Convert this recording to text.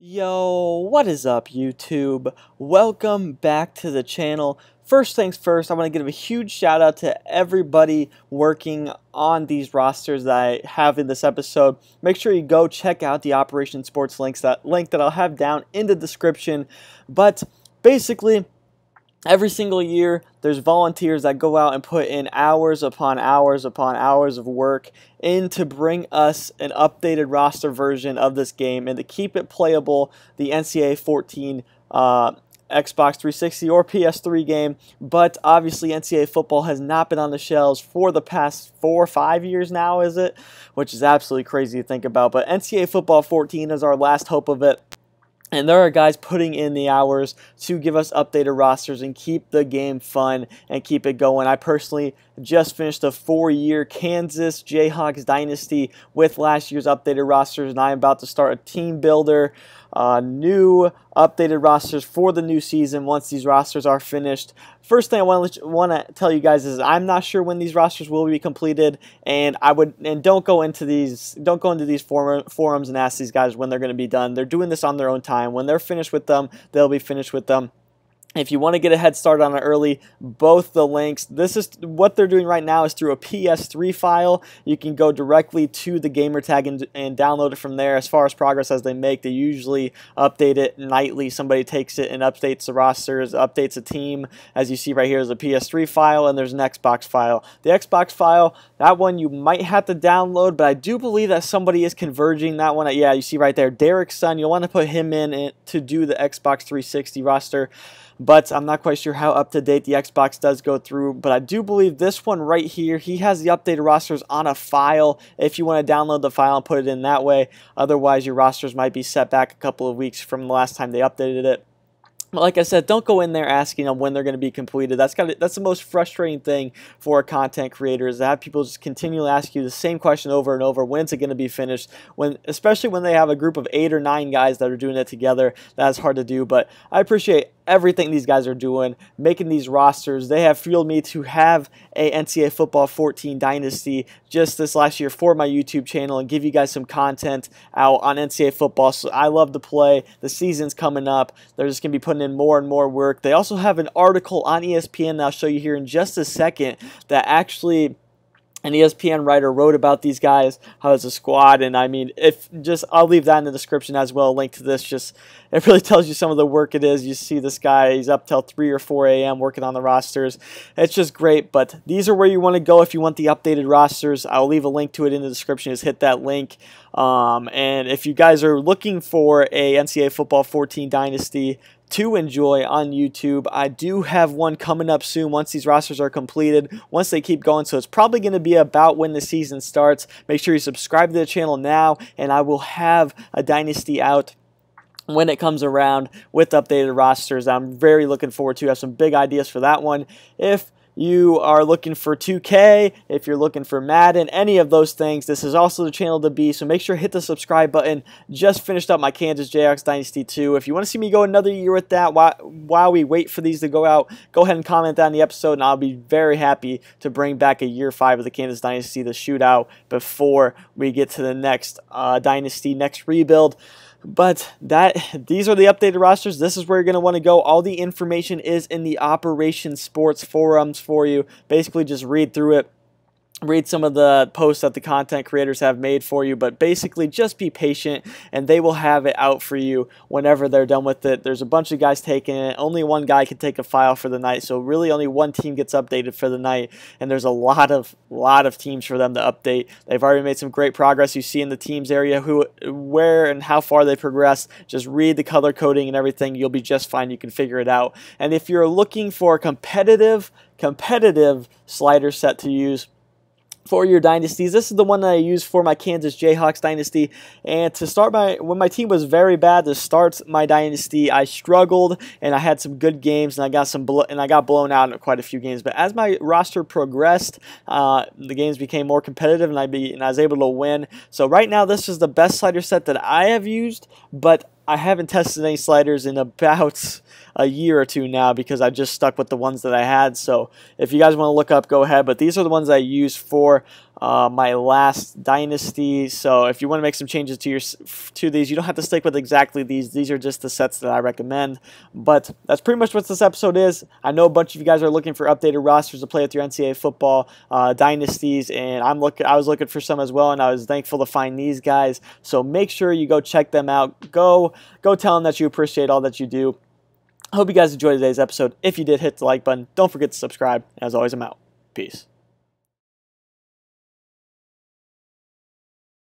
Yo, what is up YouTube? Welcome back to the channel. First things first, I want to give a huge shout out to everybody working on these rosters that I have in this episode. Make sure you go check out the Operation Sports link that I'll have down in the description. But basically, every single year, there's volunteers that go out and put in hours upon hours upon hours of work in to bring us an updated roster version of this game and to keep it playable, the NCAA 14 Xbox 360 or PS3 game. But obviously NCAA football has not been on the shelves for the past 4 or 5 years now, is it? Which is absolutely crazy to think about. But NCAA Football 14 is our last hope of it. And there are guys putting in the hours to give us updated rosters and keep the game fun and keep it going. I personally just finished a 4-year Kansas Jayhawks dynasty with last year's updated rosters, and I'm about to start a team builder, new updated rosters for the new season once these rosters are finished. First thing I want to tell you guys is I'm not sure when these rosters will be completed, and don't go into these forums and ask these guys when they're going to be done. They're doing this on their own time. When they're finished with them, they'll be finished with them. If you want to get a head start on it early, both the links, this is what they're doing right now is through a PS3 file. You can go directly to the gamer tag and download it from there. As far as progress as they make, they usually update it nightly. Somebody takes it and updates the rosters, updates a team. As you see right here is a PS3 file, and there's an Xbox file. The Xbox file, that one you might have to download, but I do believe that somebody is converging that one. Yeah, you see right there, Derek's son. You'll want to put him in to do the Xbox 360 roster. But I'm not quite sure how up-to-date the Xbox does go through. But I do believe this one right here, he has the updated rosters on a file if you want to download the file and put it in that way. Otherwise, your rosters might be set back a couple of weeks from the last time they updated it. But like I said, don't go in there asking them when they're going to be completed. That's the most frustrating thing for a content creator, is to have people just continually ask you the same question over and over. When's it going to be finished? Especially when they have a group of 8 or 9 guys that are doing it together. That's hard to do. But I appreciate everything these guys are doing, making these rosters. They have fueled me to have a NCAA Football 14 Dynasty just this last year for my YouTube channel and give you guys some content out on NCAA football. So I love to play. The season's coming up. They're just going to be putting in more and more work. They also have an article on ESPN that I'll show you here in just a second that actually an ESPN writer wrote about these guys, how it's a squad, and I mean, I'll leave that in the description as well, a link to this. It really tells you some of the work it is. You see this guy, he's up till 3 or 4 a.m. working on the rosters. It's just great, but these are where you want to go if you want the updated rosters. I'll leave a link to it in the description. Just hit that link. And if you guys are looking for a NCAA Football 14 Dynasty to enjoy on YouTube, I do have one coming up soon once these rosters are completed, once they keep going. So it's probably going to be about when the season starts. Make sure you subscribe to the channel now, and I will have a Dynasty out when it comes around with updated rosters. I'm very looking forward to. I have some big ideas for that one. If you are looking for 2K, if you're looking for Madden, any of those things, this is also the channel to be. So make sure to hit the subscribe button. Just finished up my Kansas Jayhawks Dynasty 2. If you want to see me go another year with that while we wait for these to go out, go ahead and comment down the episode, and I'll be very happy to bring back a year 5 of the Kansas Dynasty, the shootout, before we get to the next Dynasty, next rebuild. But these are the updated rosters. This is where you're going to want to go. All the information is in the Operation Sports forums for you. Basically, just read through it. Read some of the posts that the content creators have made for you, but basically just be patient and they will have it out for you whenever they're done with it. There's a bunch of guys taking it. Only one guy can take a file for the night, so really only one team gets updated for the night, and there's a lot of teams for them to update. They've already made some great progress. You see in the teams area where and how far they progressed. Just read the color coding and everything. You'll be just fine. You can figure it out. And if you're looking for a competitive slider set to use for your dynasties, this is the one that I used for my Kansas Jayhawks dynasty. And to start when my team was very bad to start my dynasty, I struggled and I had some good games, and I got blown out in quite a few games. But as my roster progressed, the games became more competitive, and I was able to win. So right now, this is the best slider set that I have used, but I haven't tested any sliders in about a year or two now because I just stuck with the ones that I had. So if you guys want to look up, go ahead. But these are the ones I used for my last dynasty. So if you want to make some changes to these, you don't have to stick with exactly these. These are just the sets that I recommend. But that's pretty much what this episode is. I know a bunch of you guys are looking for updated rosters to play with your NCAA football dynasties, and I was looking for some as well, and I was thankful to find these guys. So make sure you go check them out. Go tell them that you appreciate all that you do. I hope you guys enjoyed today's episode. If you did, hit the like button. Don't forget to subscribe. As always, I'm out. Peace.